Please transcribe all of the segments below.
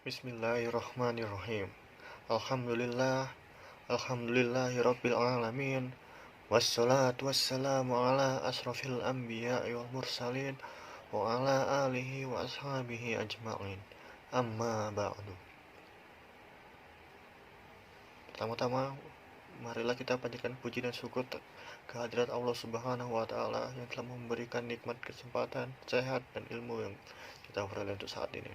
Bismillahirrahmanirrahim. Alhamdulillahirabbil alamin. Wassalatu wassalamu ala asrofil anbiya'i wal mursalin wa ala alihi wa ashabihi ajma'in. Amma ba'du. Pertama-tama, marilah kita panjatkan puji dan syukur kehadirat Allah Subhanahu wa taala yang telah memberikan nikmat kesempatan, sehat dan ilmu yang kita peroleh untuk saat ini.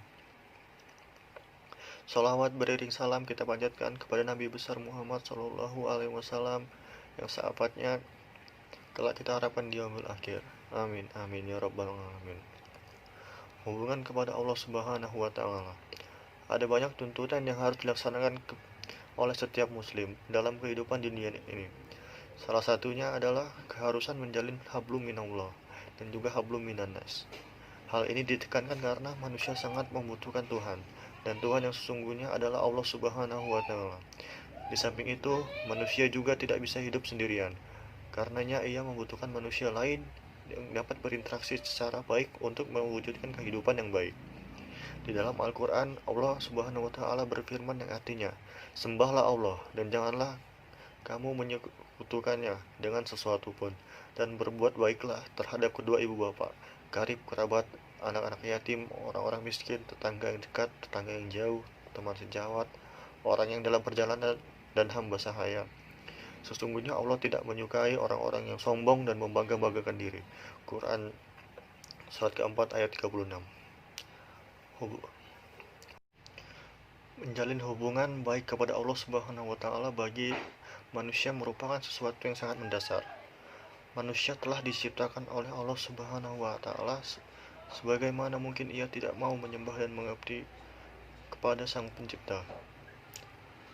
Salawat beriring salam kita panjatkan kepada Nabi besar Muhammad Sallallahu Alaihi Wasallam yang sahabatnya kelak kita harapkan di yaumil akhir. Amin amin ya rabbal alamin. Hubungan kepada Allah Subhanahu wa taala. Ada banyak tuntutan yang harus dilaksanakan oleh setiap muslim dalam kehidupan dunia ini. Salah satunya adalah keharusan menjalin hablum minallah dan juga hablum minannas. Hal ini ditekankan karena manusia sangat membutuhkan Tuhan, dan Tuhan yang sesungguhnya adalah Allah Subhanahu wa taala. Di samping itu, manusia juga tidak bisa hidup sendirian. Karenanya ia membutuhkan manusia lain yang dapat berinteraksi secara baik untuk mewujudkan kehidupan yang baik. Di dalam Al-Qur'an, Allah Subhanahu wa taala berfirman yang artinya, "Sembahlah Allah dan janganlah kamu menyekutukannya dengan sesuatu pun, dan berbuat baiklah terhadap kedua ibu bapa, karib kerabat, anak-anak yatim, orang-orang miskin, tetangga yang dekat, tetangga yang jauh, teman sejawat, orang yang dalam perjalanan, dan hamba sahaya. Sesungguhnya Allah tidak menyukai orang-orang yang sombong dan membangga-banggakan diri." Quran surat keempat ayat 36. Menjalin hubungan baik kepada Allah Subhanahu wa taala bagi manusia merupakan sesuatu yang sangat mendasar. Manusia telah diciptakan oleh Allah Subhanahu wa taala, sebagaimana mungkin ia tidak mau menyembah dan mengabdi kepada Sang Pencipta.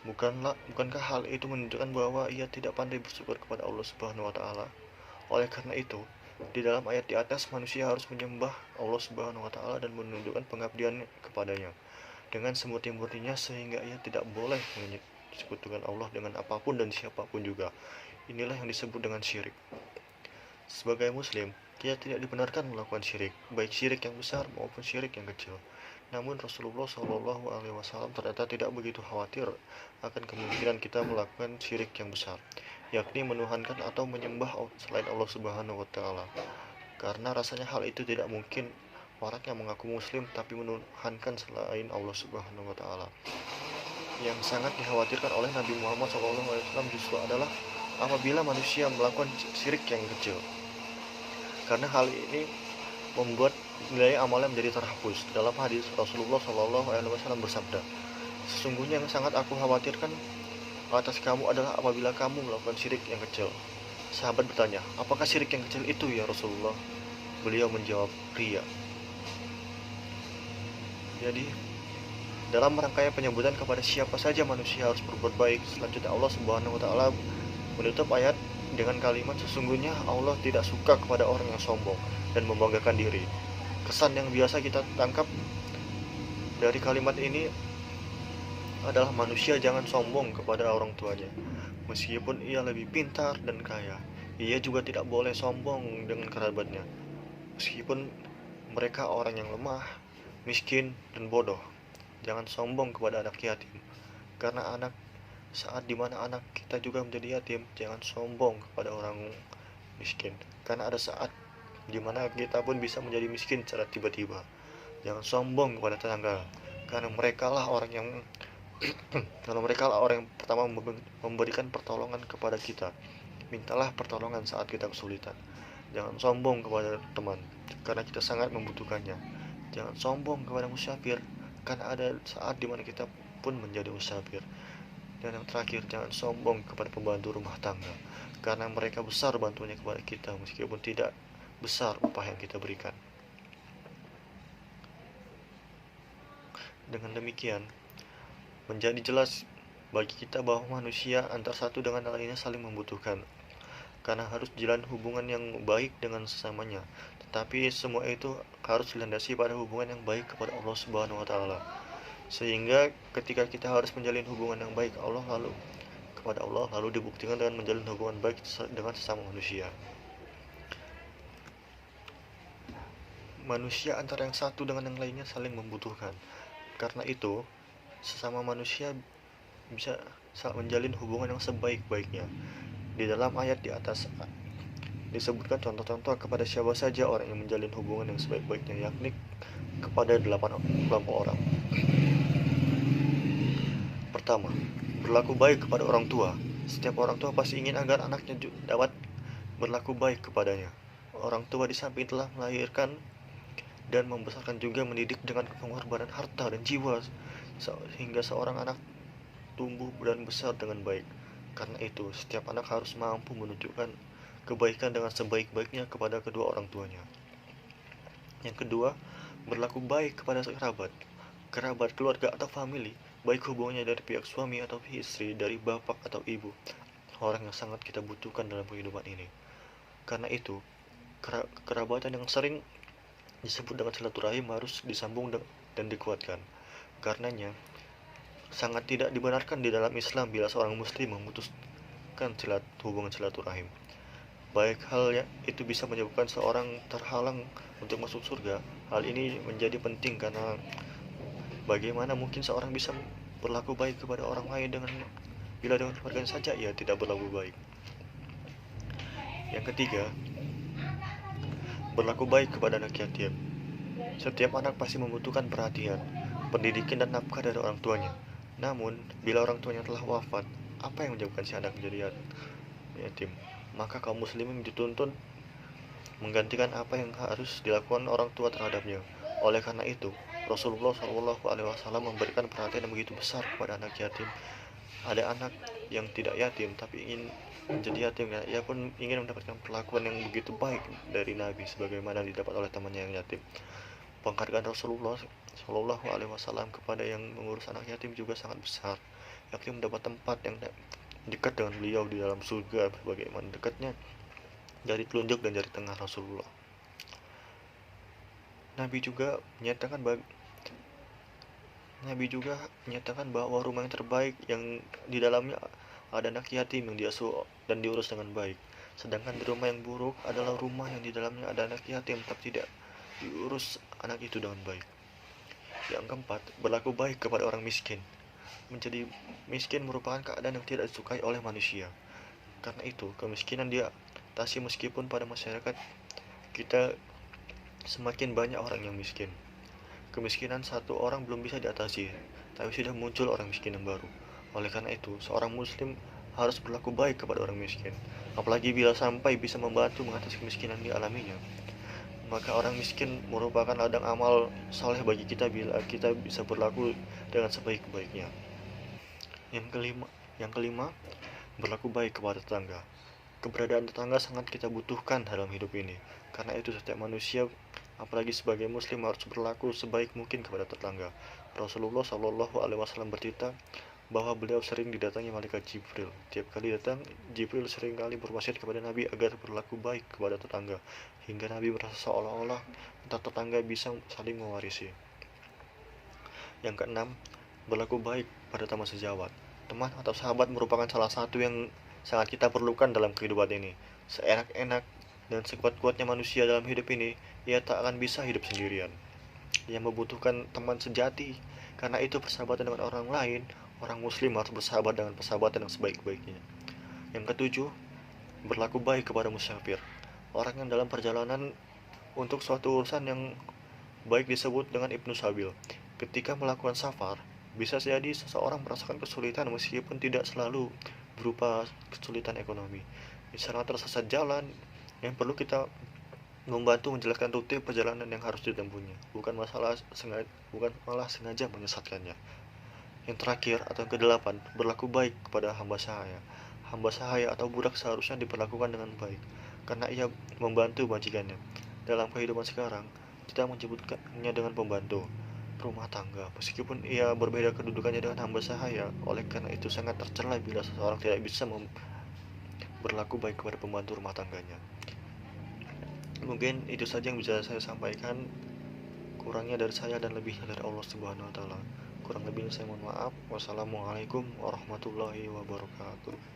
Bukankah hal itu menunjukkan bahwa ia tidak pandai bersyukur kepada Allah Subhanahu wa taala? Oleh karena itu, di dalam ayat di atas manusia harus menyembah Allah Subhanahu wa taala dan menundukkan pengabdian kepadanya dengan semurni-murninya, sehingga ia tidak boleh menyekutukan Allah dengan apapun dan siapapun juga. Inilah yang disebut dengan syirik. Sebagai muslim, kita tidak dibenarkan melakukan syirik, baik syirik yang besar maupun syirik yang kecil. Namun Rasulullah Shallallahu Alaihi Wasallam ternyata tidak begitu khawatir akan kemungkinan kita melakukan syirik yang besar, yakni menuhankan atau menyembah selain Allah Subhanahu wa taala. Karena rasanya hal itu tidak mungkin orang yang mengaku muslim tapi menuhankan selain Allah Subhanahu wa taala. Yang sangat dikhawatirkan oleh Nabi Muhammad SAW justru adalah apabila manusia melakukan syirik yang kecil, karena hal ini membuat nilai amalnya menjadi terhapus. Dalam hadis Rasulullah SAW bersabda, "Sesungguhnya yang sangat aku khawatirkan atas kamu adalah apabila kamu melakukan syirik yang kecil." Sahabat bertanya, "Apakah syirik yang kecil itu ya Rasulullah?" Beliau menjawab, "Riya." Jadi, dalam rangkaian penyambutan kepada siapa saja manusia harus berbuat baik, selanjutnya Allah Subhanahu wa taala menutup ayat dengan kalimat, "Sesungguhnya Allah tidak suka kepada orang yang sombong dan membanggakan diri." Kesan yang biasa kita tangkap dari kalimat ini adalah manusia jangan sombong kepada orang tuanya. Meskipun ia lebih pintar dan kaya, ia juga tidak boleh sombong dengan kerabatnya, meskipun mereka orang yang lemah, miskin, dan bodoh. Jangan sombong kepada anak yatim, karena saat dimana anak kita juga menjadi yatim. Jangan sombong kepada orang miskin, karena ada saat dimana kita pun bisa menjadi miskin secara tiba-tiba. Jangan sombong kepada tetangga, karena mereka lah orang yang karena mereka lah orang yang pertama memberikan pertolongan kepada kita. Mintalah pertolongan saat kita kesulitan. Jangan sombong kepada teman, karena kita sangat membutuhkannya. Jangan sombong kepada musafir, karena ada saat dimana kita pun menjadi musafir. Dan yang terakhir, jangan sombong kepada pembantu rumah tangga, karena mereka besar bantuannya kepada kita meskipun tidak besar upah yang kita berikan. Dengan demikian, menjadi jelas bagi kita bahwa manusia antar satu dengan lainnya saling membutuhkan, karena harus jalan hubungan yang baik dengan sesamanya. Tetapi semua itu harus dilandasi pada hubungan yang baik kepada Allah Subhanahu wa taala. Sehingga ketika kita harus menjalin hubungan yang baik kepada Allah, lalu dibuktikan dengan menjalin hubungan baik dengan sesama manusia. Manusia antara yang satu dengan yang lainnya saling membutuhkan. Karena itu, sesama manusia bisa menjalin hubungan yang sebaik-baiknya. Di dalam ayat di atas disebutkan contoh-contoh kepada siapa saja orang yang menjalin hubungan yang sebaik-baiknya, yakni kepada 8 kelompok orang. Pertama, berlaku baik kepada orang tua. Setiap orang tua pasti ingin agar anaknya dapat berlaku baik kepadanya. Orang tua di samping telah melahirkan dan membesarkan juga mendidik dengan pengorbanan harta dan jiwa sehingga seorang anak tumbuh dan besar dengan baik. Karena itu, setiap anak harus mampu menunjukkan kebaikan dengan sebaik-baiknya kepada kedua orang tuanya. Yang kedua, berlaku baik kepada kerabat. Kerabat, keluarga atau famili, baik hubungannya dari pihak suami atau istri, dari bapak atau ibu, orang yang sangat kita butuhkan dalam kehidupan ini. Karena itu, kerabatan yang sering disebut dengan silaturahim harus disambung dan dikuatkan. Karenanya, sangat tidak dibenarkan di dalam Islam bila seorang muslim memutuskan hubungan silaturahim. Baik halnya itu bisa menyebabkan seorang terhalang untuk masuk surga. Hal ini menjadi penting karena bagaimana mungkin seorang bisa berlaku baik kepada orang lain bila dengan keluarganya saja ia tidak berlaku baik. Yang ketiga, berlaku baik kepada anak yatim. Setiap anak pasti membutuhkan perhatian, pendidikan dan nafkah dari orang tuanya. Namun, bila orang tuanya telah wafat, apa yang menyebabkan si anak menjadi yatim? Maka kaum muslimin dituntut menggantikan apa yang harus dilakukan orang tua terhadapnya. Oleh karena itu, Rasulullah SAW memberikan perhatian yang begitu besar kepada anak yatim. Ada anak yang tidak yatim tapi ingin menjadi yatim, ia pun ingin mendapatkan perlakuan yang begitu baik dari Nabi sebagaimana didapat oleh temannya yang yatim. Penghargaan Rasulullah SAW kepada yang mengurus anak yatim juga sangat besar, yakni mendapat tempat yang dekat dengan beliau di dalam surga sebagaimana dekatnya dari telunjuk dan jari tengah Rasulullah. Nabi juga menyatakan bahwa rumah yang terbaik yang di dalamnya ada anak yatim yang diasuh dan diurus dengan baik. Sedangkan di rumah yang buruk adalah rumah yang di dalamnya ada anak yatim tapi tidak diurus anak itu dengan baik. Yang keempat, berlaku baik kepada orang miskin. Menjadi miskin merupakan keadaan yang tidak disukai oleh manusia. Karena itu, kemiskinan diatasi meskipun pada masyarakat kita semakin banyak orang yang miskin. Kemiskinan satu orang belum bisa diatasi, tapi sudah muncul orang miskin yang baru. Oleh karena itu, seorang muslim harus berlaku baik kepada orang miskin, apalagi bila sampai bisa membantu mengatasi kemiskinan dialaminya. Maka orang miskin merupakan ladang amal saleh bagi kita bila kita bisa berlaku dengan sebaik-baiknya. Yang kelima, berlaku baik kepada tetangga. Keberadaan tetangga sangat kita butuhkan dalam hidup ini. Karena itu setiap manusia, apalagi sebagai muslim, harus berlaku sebaik mungkin kepada tetangga. Rasulullah SAW bercerita bahwa beliau sering didatangi malaikat Jibril. Tiap kali datang, Jibril seringkali berwasiat kepada Nabi agar berlaku baik kepada tetangga, hingga Nabi merasa seolah-olah antar tetangga bisa saling mewarisi. Yang keenam, berlaku baik pada teman sejawat. Teman atau sahabat merupakan salah satu yang sangat kita perlukan dalam kehidupan ini. Seenak-enak dan sekuat-kuatnya manusia dalam hidup ini, ia tak akan bisa hidup sendirian. Ia membutuhkan teman sejati. Karena itu persahabatan dengan orang lain, orang muslim harus bersahabat dengan persahabatan yang sebaik-baiknya. Yang ketujuh, berlaku baik kepada musafir. Orang yang dalam perjalanan untuk suatu urusan yang baik disebut dengan Ibnu Sabil. Ketika melakukan safar, bisa jadi seseorang merasakan kesulitan meskipun tidak selalu berupa kesulitan ekonomi. Misalnya tersesat jalan, yang perlu kita membantu menjelaskan rute perjalanan yang harus ditempuhnya, bukan malah sengaja menyesatkannya. Yang terakhir atau yang kedelapan, berlaku baik kepada hamba sahaya. Hamba sahaya atau budak seharusnya diperlakukan dengan baik, karena ia membantu majikannya. Dalam kehidupan sekarang, kita menyebutkannya dengan pembantu rumah tangga, meskipun ia berbeda kedudukannya dengan hamba sahaya. Oleh karena itu sangat tercela bila seseorang tidak bisa berlaku baik kepada pembantu rumah tangganya. Mungkin itu saja yang bisa saya sampaikan. Kurangnya dari saya dan lebihnya dari Allah Subhanahu wa taala. Kurang lebihnya saya mohon maaf. Wassalamualaikum warahmatullahi wabarakatuh.